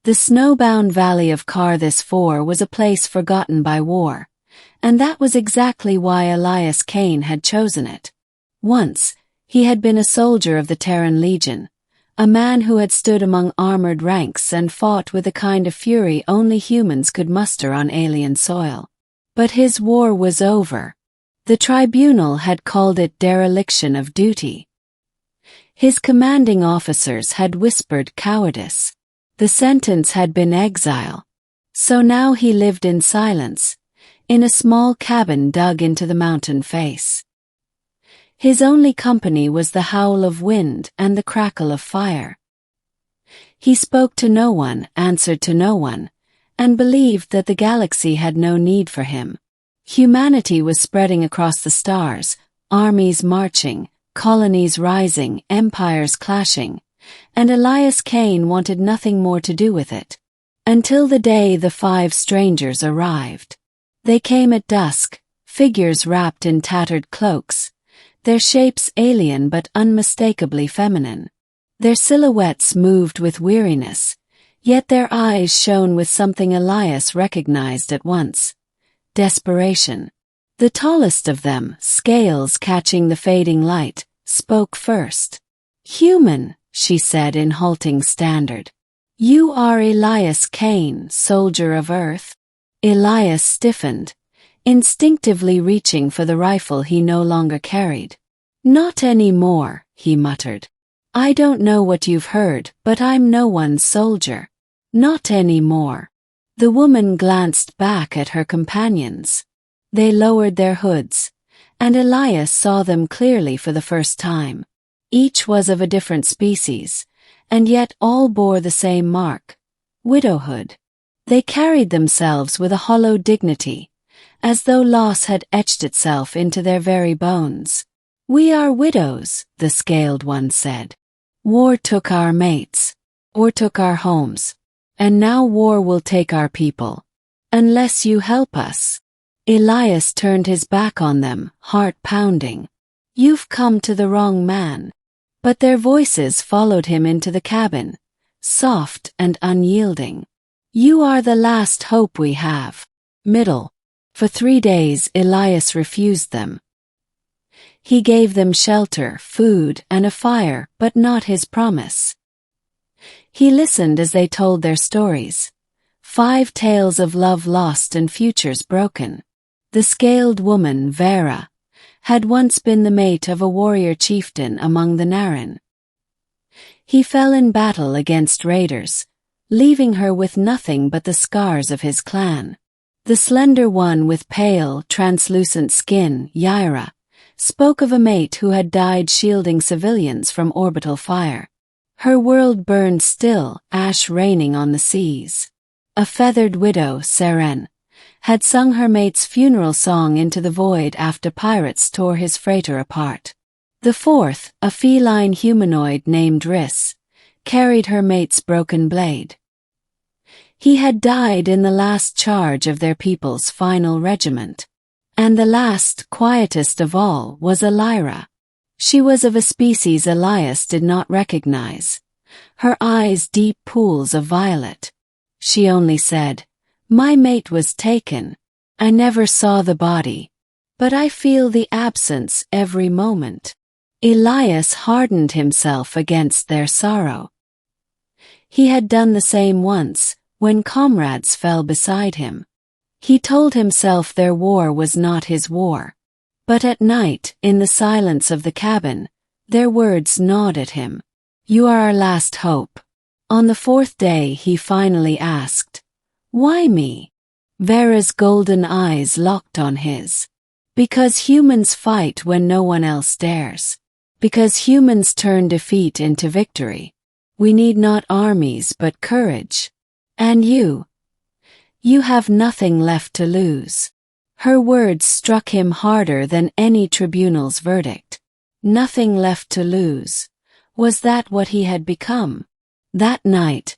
The snowbound valley of Karthus IV was a place forgotten by war, and that was exactly why Elias Cain had chosen it. Once, he had been a soldier of the Terran Legion, a man who had stood among armored ranks and fought with a kind of fury only humans could muster on alien soil. But his war was over. The tribunal had called it dereliction of duty. His commanding officers had whispered cowardice. The sentence had been exile. So now he lived in silence, in a small cabin dug into the mountain face. His only company was the howl of wind and the crackle of fire. He spoke to no one, answered to no one, and believed that the galaxy had no need for him. Humanity was spreading across the stars, armies marching, colonies rising, empires clashing, and Elias Cain wanted nothing more to do with it. Until the day the 5 strangers arrived. They came at dusk, figures wrapped in tattered cloaks, their shapes alien but unmistakably feminine. Their silhouettes moved with weariness, yet their eyes shone with something Elias recognized at once: desperation. The tallest of them, scales catching the fading light, spoke first. "Human," she said in halting standard. "You are Elias Cain, soldier of Earth?" Elias stiffened, instinctively reaching for the rifle he no longer carried. "Not anymore," he muttered. "I don't know what you've heard, but I'm no one's soldier. Not anymore." The woman glanced back at her companions. They lowered their hoods, and Elias saw them clearly for the first time. Each was of a different species, and yet all bore the same mark: widowhood. They carried themselves with a hollow dignity, as though loss had etched itself into their very bones. "We are widows," the scaled one said. "War took our mates, or took our homes, and now war will take our people. Unless you help us." Elias turned his back on them, heart pounding. "You've come to the wrong man." But their voices followed him into the cabin, soft and unyielding. "You are the last hope we have." Middle. For 3 days Elias refused them. He gave them shelter, food, and a fire, but not his promise. He listened as they told their stories. 5 tales of love lost and futures broken. The scaled woman, Vera, had once been the mate of a warrior chieftain among the Naren. He fell in battle against raiders, leaving her with nothing but the scars of his clan. The slender one with pale, translucent skin, Yaira, spoke of a mate who had died shielding civilians from orbital fire. Her world burned still, ash raining on the seas. A feathered widow, Seren, had sung her mate's funeral song into the void after pirates tore his freighter apart. The 4th, a feline humanoid named Riss, carried her mate's broken blade. He had died in the last charge of their people's final regiment. And the last, quietest of all, was Elira. She was of a species Elias did not recognize, her eyes deep pools of violet. She only said, "My mate was taken. I never saw the body, but I feel the absence every moment." Elias hardened himself against their sorrow. He had done the same once, when comrades fell beside him. He told himself their war was not his war. But at night, in the silence of the cabin, their words gnawed at him. "You are our last hope." On the 4th day he finally asked, "Why me?" Vera's golden eyes locked on his. "Because humans fight when no one else dares. Because humans turn defeat into victory. We need not armies but courage. And you have nothing left to lose." Her words struck him harder than any tribunal's verdict. Nothing left to lose. Was that what he had become? That night,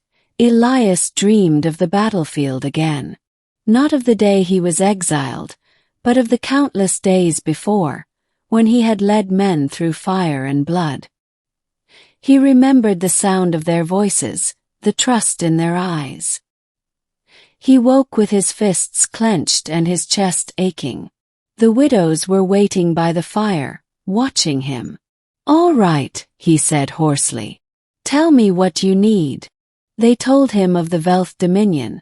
Elias dreamed of the battlefield again. Not of the day he was exiled, but of the countless days before, when he had led men through fire and blood. He remembered the sound of their voices, the trust in their eyes. He woke with his fists clenched and his chest aching. The widows were waiting by the fire, watching him. "All right," he said hoarsely. "Tell me what you need." They told him of the Velth Dominion,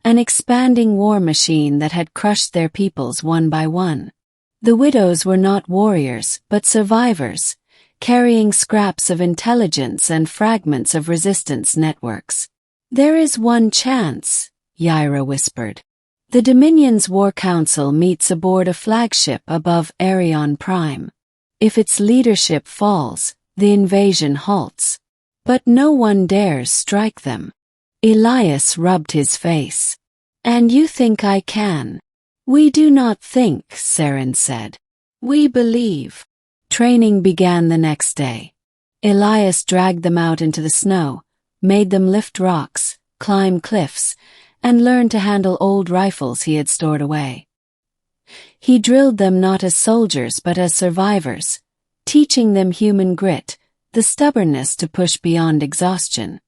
an expanding war machine that had crushed their peoples one by one. The widows were not warriors, but survivors, carrying scraps of intelligence and fragments of resistance networks. "There is one chance," Yaira whispered. "The Dominion's War Council meets aboard a flagship above Arion Prime. If its leadership falls, the invasion halts. But no one dares strike them." Elias rubbed his face. "And you think I can?" "We do not think," Saren said. "We believe." Training began the next day. Elias dragged them out into the snow, made them lift rocks, climb cliffs, and learn to handle old rifles he had stored away. He drilled them not as soldiers but as survivors, teaching them human grit, the stubbornness to push beyond exhaustion.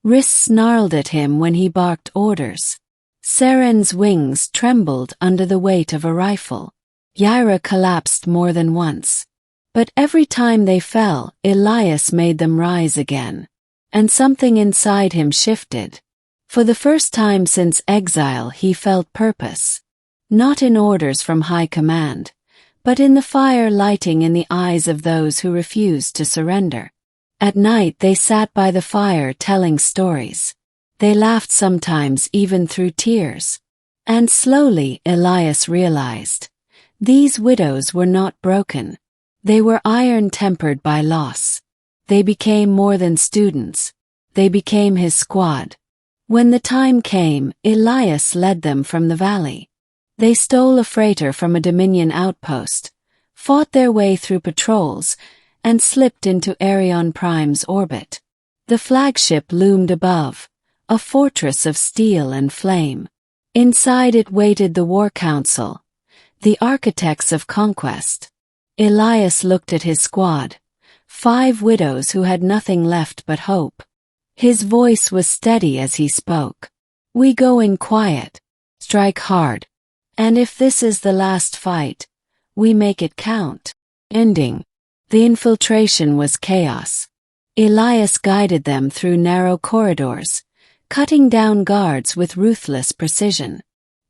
Riss snarled at him when he barked orders. Saren's wings trembled under the weight of a rifle. Yaira collapsed more than once. But every time they fell, Elias made them rise again. And something inside him shifted. For the first time since exile he felt purpose. Not in orders from high command, but in the fire lighting in the eyes of those who refused to surrender. At night they sat by the fire telling stories. They laughed sometimes even through tears. And slowly Elias realized, these widows were not broken. They were iron-tempered by loss. They became more than students. They became his squad. When the time came, Elias led them from the valley. They stole a freighter from a Dominion outpost, fought their way through patrols, and slipped into Arion Prime's orbit. The flagship loomed above, a fortress of steel and flame. Inside it waited the War Council, the architects of conquest. Elias looked at his squad, 5 widows who had nothing left but hope. His voice was steady as he spoke. "We go in quiet, strike hard, and if this is the last fight, we make it count." Ending. The infiltration was chaos. Elias guided them through narrow corridors, cutting down guards with ruthless precision.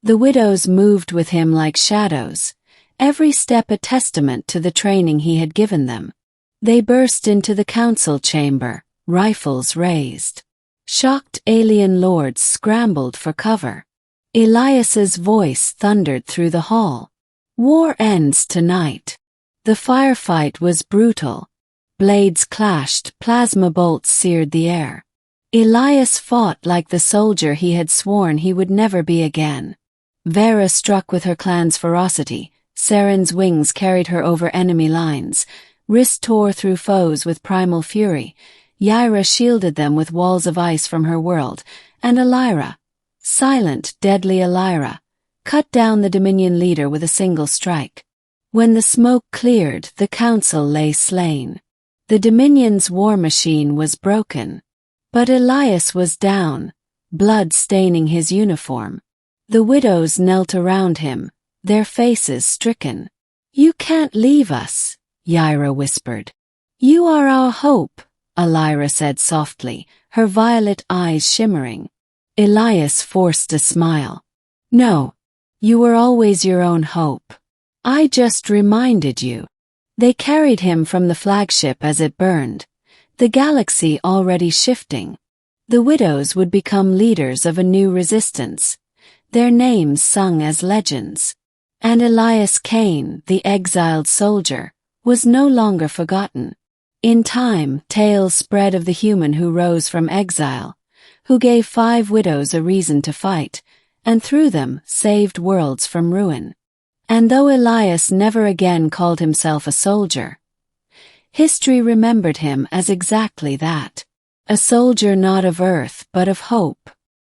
The widows moved with him like shadows, every step a testament to the training he had given them. They burst into the council chamber, rifles raised. Shocked alien lords scrambled for cover. Elias's voice thundered through the hall. "War ends tonight." The firefight was brutal. Blades clashed, plasma bolts seared the air. Elias fought like the soldier he had sworn he would never be again. Vera struck with her clan's ferocity. Saren's wings carried her over enemy lines. Riss tore through foes with primal fury. Yaira shielded them with walls of ice from her world. And Elira, silent, deadly Elira, cut down the Dominion leader with a single strike. When the smoke cleared, the council lay slain. The Dominion's war machine was broken. But Elias was down, blood staining his uniform. The widows knelt around him, their faces stricken. "You can't leave us," Yaira whispered. "You are our hope," Elira said softly, her violet eyes shimmering. Elias forced a smile. "No, you were always your own hope. I just reminded you." They carried him from the flagship as it burned, the galaxy already shifting. The widows would become leaders of a new resistance, their names sung as legends. And Elias Kane, the exiled soldier, was no longer forgotten. In time, tales spread of the human who rose from exile, who gave 5 widows a reason to fight, and through them saved worlds from ruin. And though Elias never again called himself a soldier, history remembered him as exactly that. A soldier not of earth but of hope.